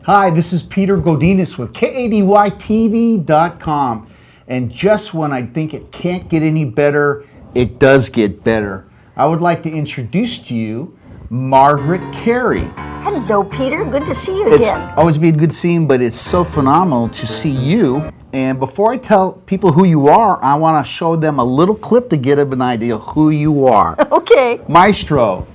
Hi, this is Peter Godinez with KADYTV.com. And just when I think it can't get any better, it does get better. I would like to introduce to you Margaret Kerry. Hello, Peter. Good to see you It's again. always been good seeing, but it's so phenomenal to see you. And before I tell people who you are, I want to show them a little clip to get an idea of who you are. Okay. Maestro.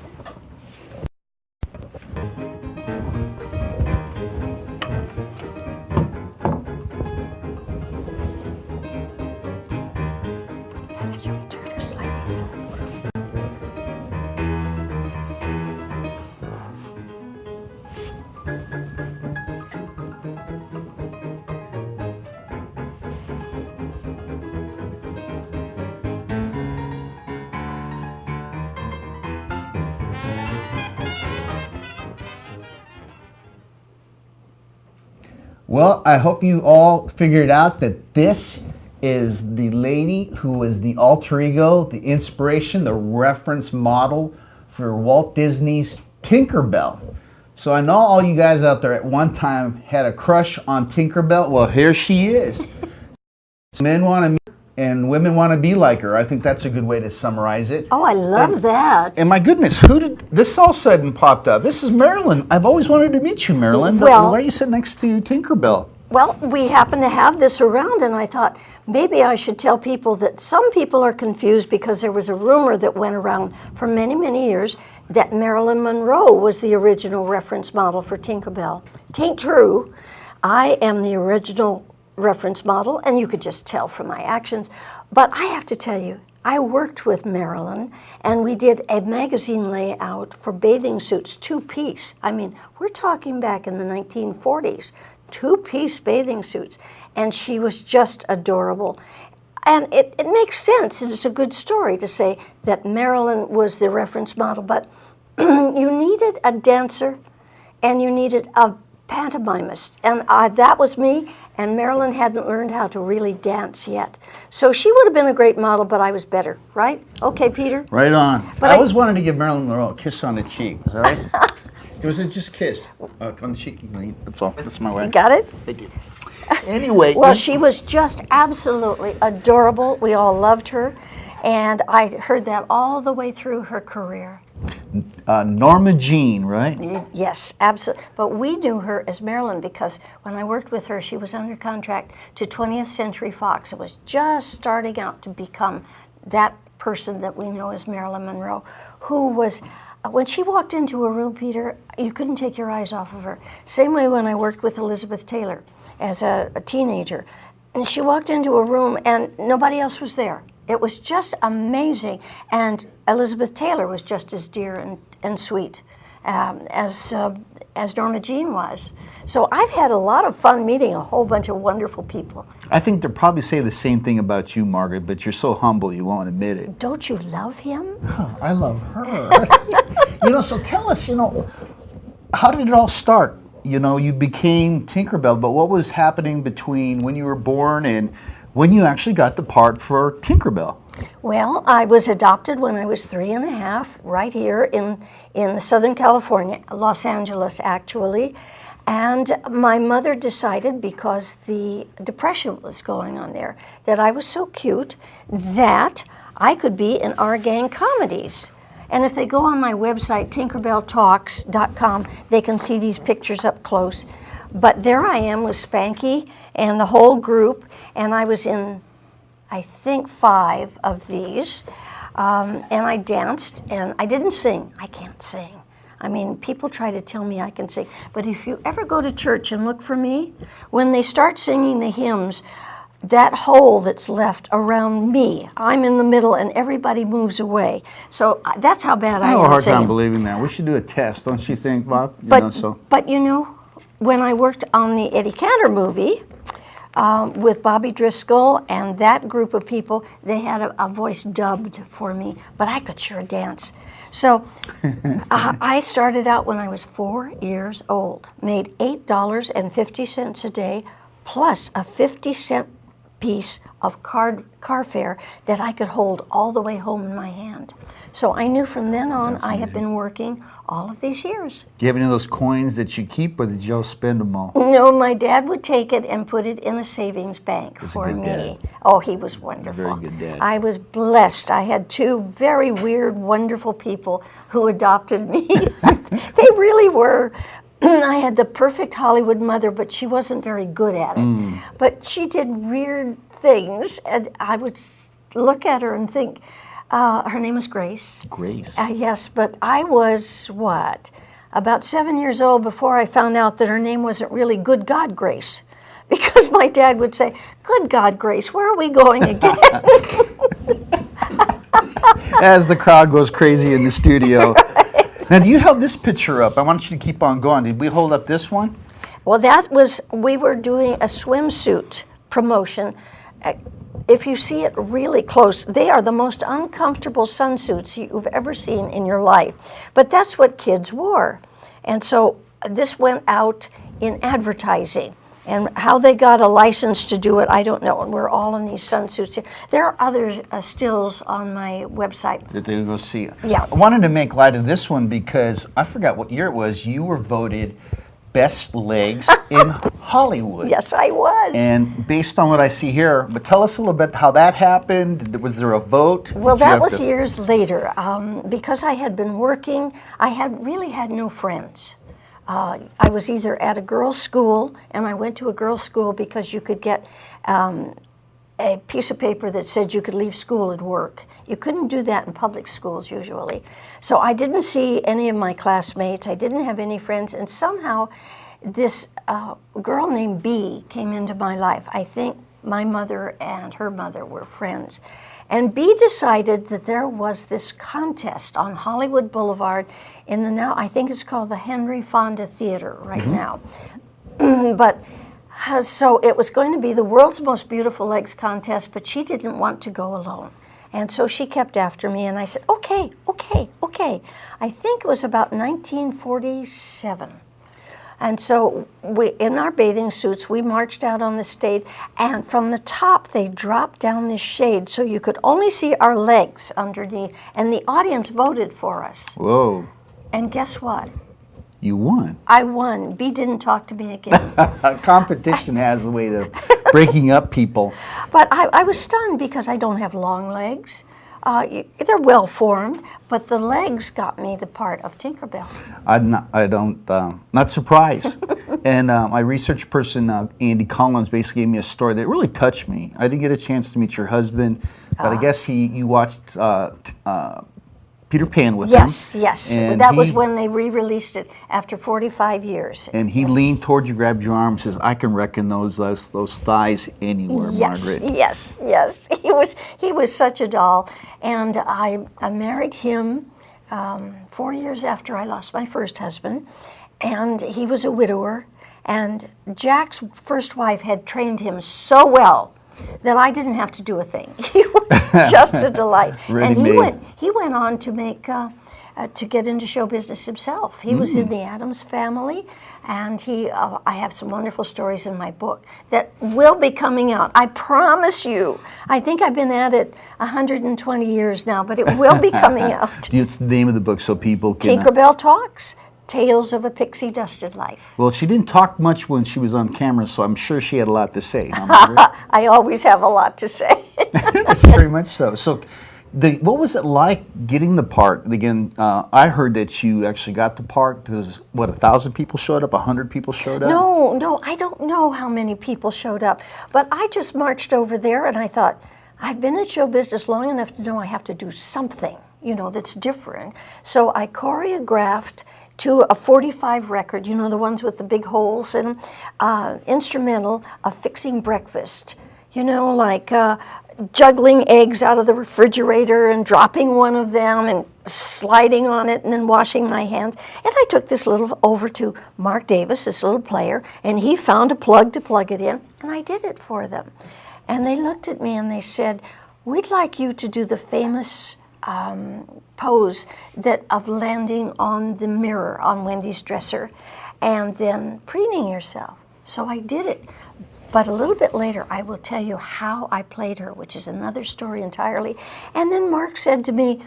Should we turn her slightly so? Well, I hope you all figured out that this is the lady who is the alter ego, the inspiration, the reference model for Walt Disney's Tinkerbell. So I know all you guys out there at one time had a crush on Tinkerbell. Well, here she is. Men want to meet her and women want to be like her. I think that's a good way to summarize it. Oh, I love that. And my goodness, who did this all of a sudden popped up? This is Marilyn. I've always wanted to meet you, Marilyn. Well, why are you sitting next to Tinkerbell? Well, we happen to have this around, and I thought maybe I should tell people that some people are confused because there was a rumor that went around for many, many years that Marilyn Monroe was the original reference model for Tinkerbell. Tain't true. I am the original reference model, and you could just tell from my actions. But I have to tell you, I worked with Marilyn, and we did a magazine layout for bathing suits, two-piece. I mean, we're talking back in the 1940s. Two-piece bathing suits, and she was just adorable. And it makes sense, it's a good story to say that Marilyn was the reference model, but you needed a dancer and you needed a pantomimist, and that was me, and Marilyn hadn't learned how to really dance yet. So she would have been a great model, but I was better, right? Okay, Peter? Right on. But I always wanted to give Marilyn Monroe a kiss on the cheek, is that right? It was just kiss on the cheek. That's all. That's my way. You got it? Thank you. Anyway. Well, she was just absolutely adorable. We all loved her. And I heard that all the way through her career. Norma Jean, right? Yes, absolutely. But we knew her as Marilyn because when I worked with her, she was under contract to 20th Century Fox. It was just starting out to become that person that we know as Marilyn Monroe, who was... When she walked into a room, Peter, you couldn't take your eyes off of her. Same way when I worked with Elizabeth Taylor as a teenager. And she walked into a room and nobody else was there. It was just amazing. And Elizabeth Taylor was just as dear and sweet as Norma Jean was. So I've had a lot of fun meeting a whole bunch of wonderful people. I think they'll probably say the same thing about you, Margaret, but you're so humble you won't admit it. Don't you love him? I love her. So tell us, how did it all start? You became Tinkerbell, but what was happening between when you were born and when you actually got the part for Tinkerbell? Well, I was adopted when I was 3.5, right here in Southern California, Los Angeles actually. And my mother decided, because the Depression was going on there, that I was so cute that I could be in our gang comedies. And if they go on my website, tinkerbelltalks.com, they can see these pictures up close. But there I am with Spanky and the whole group, and I was in, I think, 5 of these. And I danced, and I didn't sing. I can't sing. I mean, people try to tell me I can sing. But if you ever go to church and look for me, when they start singing the hymns, that hole that's left around me, I'm in the middle and everybody moves away. So that's how bad I am. I have a hard singing. time believing that. We should do a test, don't you think, Bob? But when I worked on the Eddie Cantor movie with Bobby Driscoll and that group of people, they had a voice dubbed for me, but I could sure dance. So I started out when I was 4 years old, made $8.50 a day plus a 50-cent piece of carfare that I could hold all the way home in my hand. So I knew from then on I had been working all of these years. Do you have any of those coins that you keep, or did you all spend them all? No, my dad would take it and put it in a savings bank for a good me. dad. Oh, he was wonderful. Very good dad. I was blessed. I had two very weird, wonderful people who adopted me. They really were. I had the perfect Hollywood mother, but she wasn't very good at it. But she did weird things, and I would look at her and think, her name was Grace. Grace. Yes, but I was, what, about 7 years old before I found out that her name wasn't really Good God Grace. Because my dad would say, Good God Grace, where are we going again? As the crowd goes crazy in the studio. Now, do you have this picture up? I want you to keep on going. Did we hold up this one? Well, that was, we were doing a swimsuit promotion. If you see it really close, they are the most uncomfortable sunsuits you've ever seen in your life. But that's what kids wore. And so this went out in advertising. And how they got a license to do it, I don't know. And we're all in these sunsuits here. There are other stills on my website. That they go see. Yeah. I wanted to make light of this one because I forgot what year it was. You were voted best legs in Hollywood. Yes, I was. And based on what I see here, but tell us a little bit how that happened. Was there a vote? Well, that was years later. Because I had been working, I had really had no friends. I was either at a girls' school, and I went to a girls' school because you could get a piece of paper that said you could leave school and work. You couldn't do that in public schools usually. So I didn't see any of my classmates. I didn't have any friends, and somehow this girl named Bee came into my life. I think my mother and her mother were friends. And Bee decided that there was this contest on Hollywood Boulevard in the now, I think it's called the Henry Fonda Theater right now. But so it was going to be the world's most beautiful legs contest, but she didn't want to go alone. And so she kept after me, and I said, okay, okay, okay. I think it was about 1947. And so in our bathing suits, we marched out on the stage, and from the top, they dropped down this shade so you could only see our legs underneath, and the audience voted for us. Whoa. And guess what? You won. I won. Bee didn't talk to me again. Competition has a way of breaking up people. But I was stunned because I don't have long legs. They're well formed, but the legs got me the part of Tinkerbell. Not surprised. And my research person, Andy Collins, basically gave me a story that really touched me. I didn't get a chance to meet your husband, but I guess you watched Peter Pan with him. Yes, yes. And that was when they re-released it after 45 years. And he leaned towards you, grabbed your arm, and says, "I can recognize those thighs anywhere, yes, Margaret." Yes, yes. He was such a doll. And I married him 4 years after I lost my first husband. And he was a widower. And Jack's first wife had trained him so well that I didn't have to do a thing. He was just a delight. And he went on to make to get into show business himself. He was in the Addams Family, and I have some wonderful stories in my book that will be coming out. I promise you. I think I've been at it 120 years now, but it will be coming out. It's the name of the book so people can... Tinkerbell Talks. Tales of a Pixie Dusted Life. Well, she didn't talk much when she was on camera, so I'm sure she had a lot to say. Huh, Margaret? I always have a lot to say. That's very much so. So, what was it like getting the part? Again, I heard that you actually got the part because, 1,000 people showed up, 100 people showed up? No, I don't know how many people showed up, but I just marched over there and I thought, I've been in show business long enough to know I have to do something, that's different. So I choreographed to a 45 record, the ones with the big holes in them, instrumental of fixing breakfast, like juggling eggs out of the refrigerator and dropping one of them and sliding on it and then washing my hands. And I took this over to Mark Davis, this little player, and he found a plug to plug it in, and I did it for them. And they looked at me and they said, "We'd like you to do the famous pose of landing on the mirror on Wendy's dresser and then preening yourself." So I did it. But a little bit later, I will tell you how I played her, which is another story entirely. And then Mark said to me,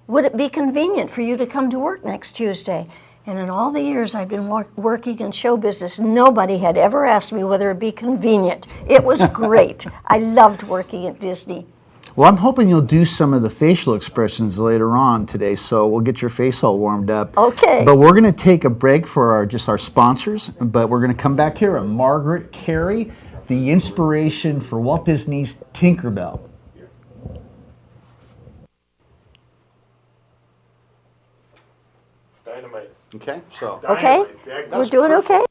would it be convenient for you to come to work next Tuesday? And in all the years I've been working in show business, nobody had ever asked me whether it'd be convenient. It was great. I loved working at Disney. Well, I'm hoping you'll do some of the facial expressions later on today, so we'll get your face all warmed up. Okay. But we're going to take a break for our sponsors, but we're going to come back here on Margaret Kerry, the inspiration for Walt Disney's Tinkerbell. Dynamite. Okay, so. Okay? Dynamite. We're doing okay?